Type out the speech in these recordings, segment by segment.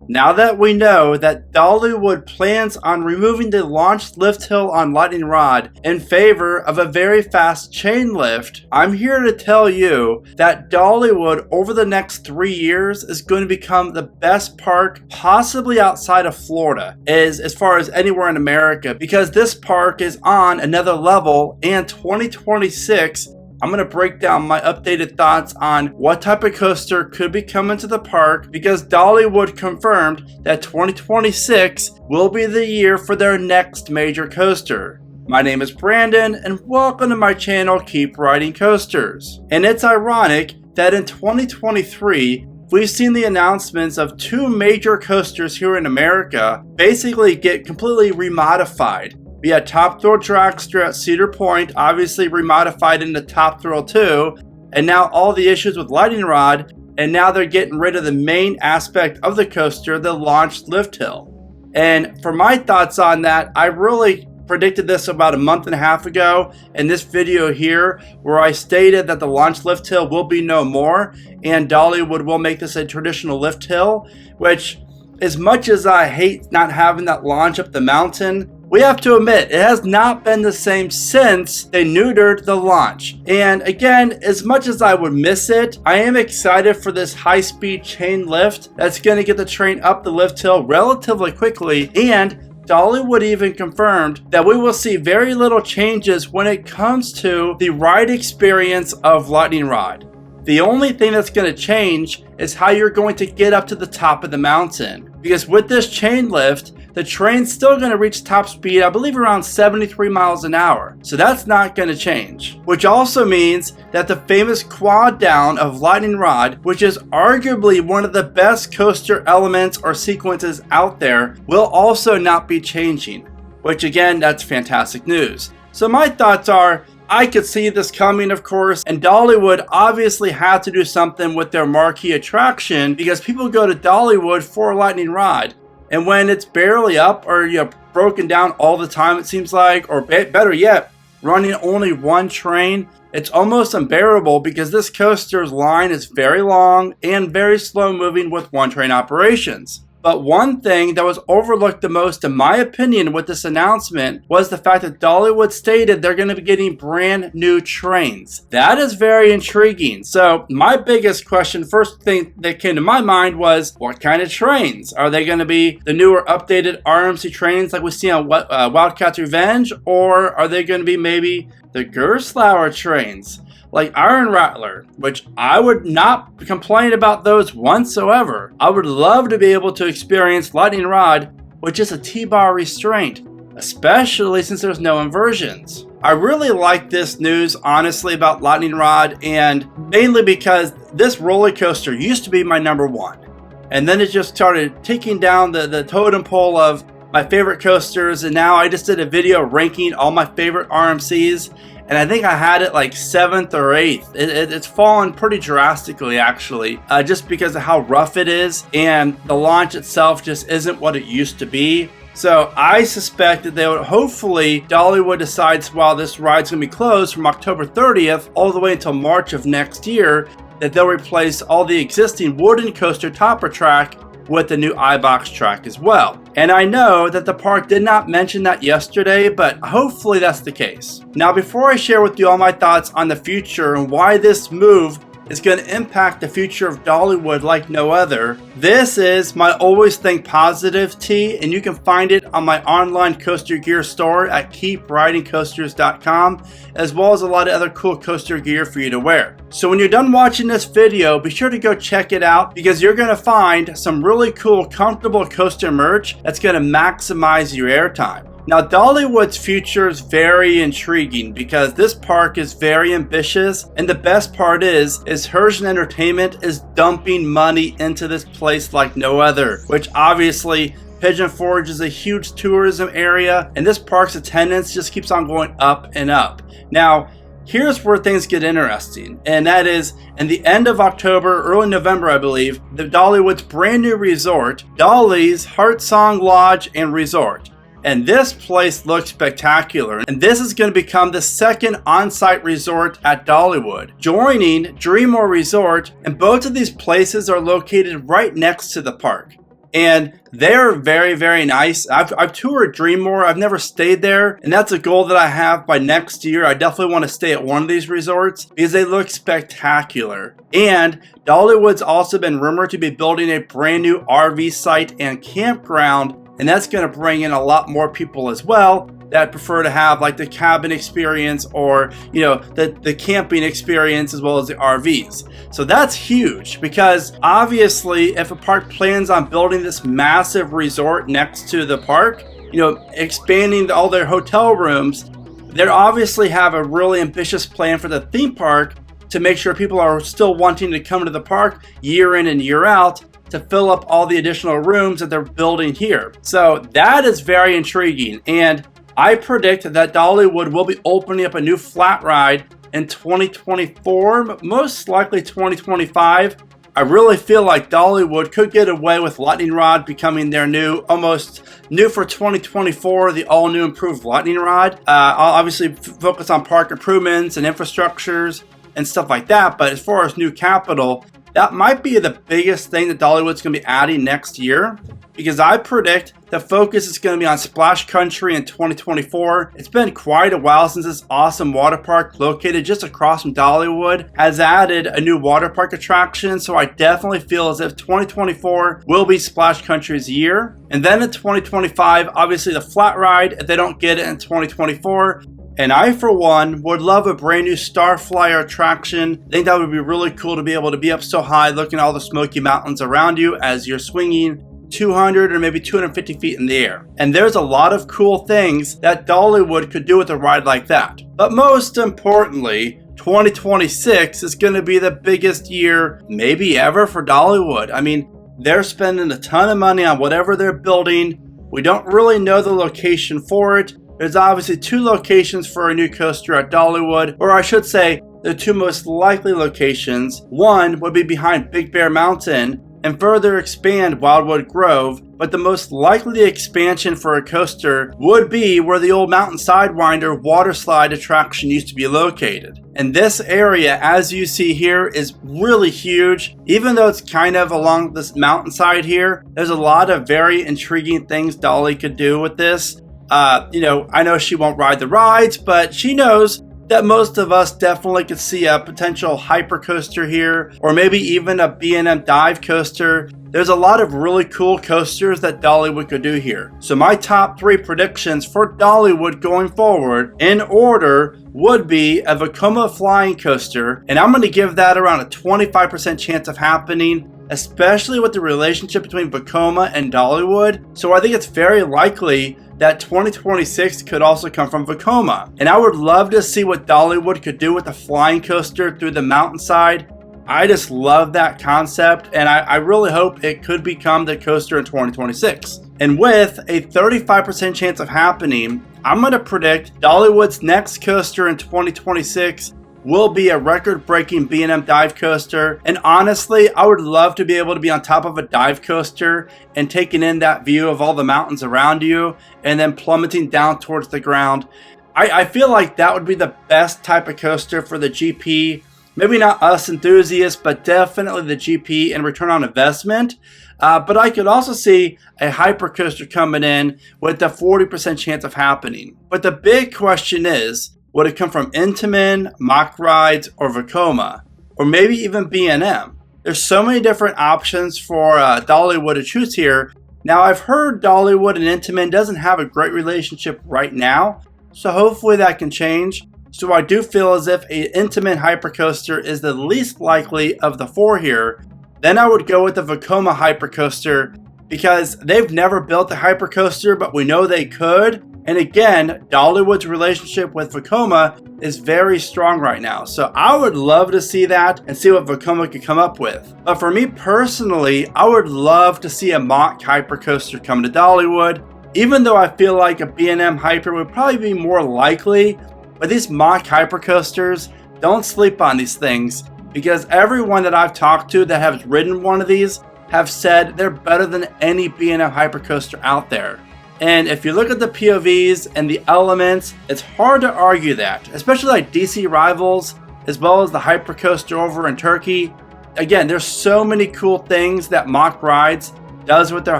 Now that we know that Dollywood plans on removing the launch lift hill on Lightning Rod in favor of a very fast chain lift, I'm here to tell you that Dollywood over the next 3 years is going to become the best park possibly outside of Florida, as far as anywhere in America, because this park is on another level. And 2026, I'm going to break down my updated thoughts on what type of coaster could be coming to the park, because Dollywood confirmed that 2026 will be the year for their next major coaster. My name is Brandon, and welcome to my channel, Keep Riding Coasters. And it's ironic that in 2023, we've seen the announcements of 2 major coasters here in America basically get completely remodified. We had Top Thrill Dragster at Cedar Point, obviously remodified into Top Thrill 2, and now all the issues with Lightning Rod, and now they're getting rid of the main aspect of the coaster, the launch lift hill. And for my thoughts on that, I really predicted this about a month and a half ago in this video here, where I stated that the launch lift hill will be no more, and Dollywood will make this a traditional lift hill, which, as much as I hate not having that launch up the mountain, we have to admit, it has not been the same since they neutered the launch. And again, as much as I would miss it, I am excited for this high-speed chain lift that's going to get the train up the lift hill relatively quickly. And Dollywood even confirmed that we will see very little changes when it comes to the ride experience of Lightning Rod. The only thing that's going to change is how you're going to get up to the top of the mountain. Because with this chain lift, the train's still going to reach top speed, I believe around 73 miles an hour. So that's not going to change. Which also means that the famous quad down of Lightning Rod, which is arguably one of the best coaster elements or sequences out there, will also not be changing. Which again, that's fantastic news. So my thoughts are, I could see this coming, of course, and Dollywood obviously had to do something with their marquee attraction, because people go to Dollywood for Lightning Rod. And when it's barely up or broken down all the time, it seems like, or better yet, running only one train, it's almost unbearable, because this coaster's line is very long and very slow moving with one train operations. But one thing that was overlooked the most, in my opinion, with this announcement was the fact that Dollywood stated they're going to be getting brand new trains. That is very intriguing. So my biggest question, first thing that came to my mind was, what kind of trains? Are they going to be the newer updated RMC trains like we see on Wildcats Revenge? Or are they going to be maybe the Gerstlauer trains? Like Iron Rattler, which I would not complain about those whatsoever. I would love to be able to experience Lightning Rod with just a T-bar restraint, especially since there's no inversions. I really like this news, honestly, about Lightning Rod, and mainly because this roller coaster used to be my number 1. And then it just started ticking down the totem pole of my favorite coasters, and now I just did a video ranking all my favorite RMCs. And I think I had it like 7th or 8th. It's fallen pretty drastically, actually, just because of how rough it is. And the launch itself just isn't what it used to be. So I suspect that they would, hopefully, Dollywood decides while this ride's going to be closed from October 30th all the way until March of next year, that they'll replace all the existing wooden coaster topper track with the new iBox track as well. And I know that the park did not mention that yesterday, but hopefully that's the case. Now, before I share with you all my thoughts on the future and why this move is going to impact the future of Dollywood like no other, this is my Always Think Positive tee, and you can find it on my online coaster gear store at keepridingcoasters.com, as well as a lot of other cool coaster gear for you to wear. So when you're done watching this video, be sure to go check it out, because you're going to find some really cool, comfortable coaster merch that's going to maximize your airtime. Now, Dollywood's future is very intriguing, because this park is very ambitious, and the best part is Herschel Entertainment is dumping money into this place like no other, which obviously Pigeon Forge is a huge tourism area, and this park's attendance just keeps on going up and up. Now, here's where things get interesting, and that is in the end of October, early November, I believe, the Dollywood's brand new resort, Dolly's Heart Song Lodge and Resort. And this place looks spectacular. And this is going to become the second on-site resort at Dollywood, joining Dreamore Resort. And both of these places are located right next to the park. And they're very, very nice. I've toured Dreammore. I've never stayed there. And that's a goal that I have by next year. I definitely want to stay at one of these resorts because they look spectacular. And Dollywood's also been rumored to be building a brand new RV site and campground. And that's going to bring in a lot more people as well that prefer to have like the cabin experience or, you know, the camping experience as well as the RVs. So that's huge because obviously if a park plans on building this massive resort next to the park, you know, expanding all their hotel rooms, they obviously have a really ambitious plan for the theme park to make sure people are still wanting to come to the park year in and year out to fill up all the additional rooms that they're building here. So that is very intriguing. And I predict that Dollywood will be opening up a new flat ride in 2024, most likely 2025. I really feel like Dollywood could get away with Lightning Rod becoming their almost new for 2024, the all new improved Lightning Rod. I'll obviously focus on park improvements and infrastructures and stuff like that. But as far as new capital, that might be the biggest thing that Dollywood's going to be adding next year, because I predict the focus is going to be on Splash Country in 2024. It's been quite a while since this awesome water park located just across from Dollywood has added a new water park attraction. So I definitely feel as if 2024 will be Splash Country's year. And then in 2025, obviously the flat ride, if they don't get it in 2024. And I, for one, would love a brand new Starflyer attraction. I think that would be really cool to be able to be up so high looking at all the Smoky Mountains around you as you're swinging 200 or maybe 250 feet in the air. And there's a lot of cool things that Dollywood could do with a ride like that. But most importantly, 2026 is going to be the biggest year maybe ever for Dollywood. I mean, they're spending a ton of money on whatever they're building. We don't really know the location for it. There's obviously two locations for a new coaster at Dollywood, or I should say the two most likely locations. One would be behind Big Bear Mountain and further expand Wildwood Grove, but the most likely expansion for a coaster would be where the old Mountain Sidewinder water slide attraction used to be located. And this area, as you see here, is really huge. Even though it's kind of along this mountainside here, there's a lot of very intriguing things Dolly could do with this. I know she won't ride the rides, but she knows that most of us definitely could see a potential hyper coaster here, or maybe even a B&M dive coaster. There's a lot of really cool coasters that Dollywood could do here. So my top 3 predictions for Dollywood going forward in order would be a Vekoma flying coaster, and I'm going to give that around a 25% chance of happening, especially with the relationship between Vekoma and Dollywood. So I think it's very likely that 2026 could also come from Vekoma. And I would love to see what Dollywood could do with a flying coaster through the mountainside. I just love that concept, and I really hope it could become the coaster in 2026. And with a 35% chance of happening, I'm going to predict Dollywood's next coaster in 2026 will be a record-breaking B&M dive coaster. And honestly, I would love to be able to be on top of a dive coaster and taking in that view of all the mountains around you and then plummeting down towards the ground. I feel like that would be the best type of coaster for the GP. Maybe not us enthusiasts, but definitely the GP and return on investment. But I could also see a hyper coaster coming in with a 40% chance of happening. But the big question is, would it come from Intamin, Mock Rides, or Vekoma? Or maybe even B&M? There's so many different options for Dollywood to choose here. Now, I've heard Dollywood and Intamin doesn't have a great relationship right now, so hopefully that can change. So I do feel as if an Intamin Hypercoaster is the least likely of the 4 here. Then I would go with the Vekoma Hypercoaster because they've never built a Hypercoaster, but we know they could. And again, Dollywood's relationship with Vekoma is very strong right now. So I would love to see that and see what Vekoma could come up with. But for me personally, I would love to see a mock hypercoaster come to Dollywood. Even though I feel like a B&M Hyper would probably be more likely, but these mock hypercoasters, don't sleep on these things, because everyone that I've talked to that has ridden one of these have said they're better than any B&M hypercoaster out there. And if you look at the POVs and the elements, it's hard to argue that, especially like DC Rivals, as well as the hypercoaster over in Turkey. Again, there's so many cool things that mock rides does with their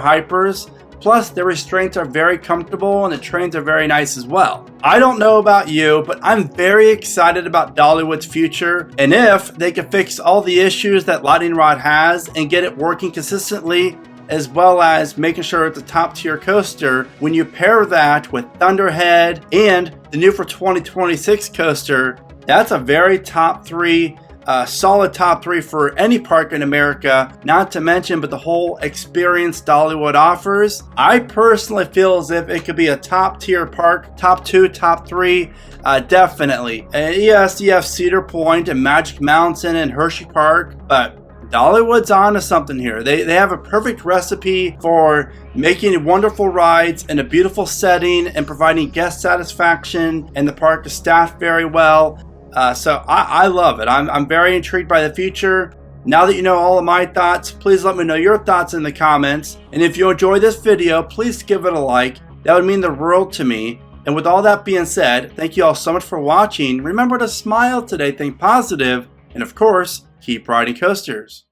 hypers. Plus, the restraints are very comfortable and the trains are very nice as well. I don't know about you, but I'm very excited about Dollywood's future. And if they can fix all the issues that Lightning Rod has and get it working consistently, as well as making sure it's a top tier coaster, when you pair that with Thunderhead and the new for 2026 coaster, that's a very top three, solid top three for any park in America, not to mention but the whole experience Dollywood offers. I personally feel as if it could be a top tier park, top two, top three, definitely. And yes, you have Cedar Point and Magic Mountain and Hershey Park, but Dollywood's onto something here. They have a perfect recipe for making wonderful rides in a beautiful setting and providing guest satisfaction, and the park is staffed very well. So I love it. I'm very intrigued by the future. Now that you know all of my thoughts, please let me know your thoughts in the comments. And if you enjoyed this video, please give it a like. That would mean the world to me. And with all that being said, thank you all so much for watching. Remember to smile today, think positive, and of course, keep riding coasters.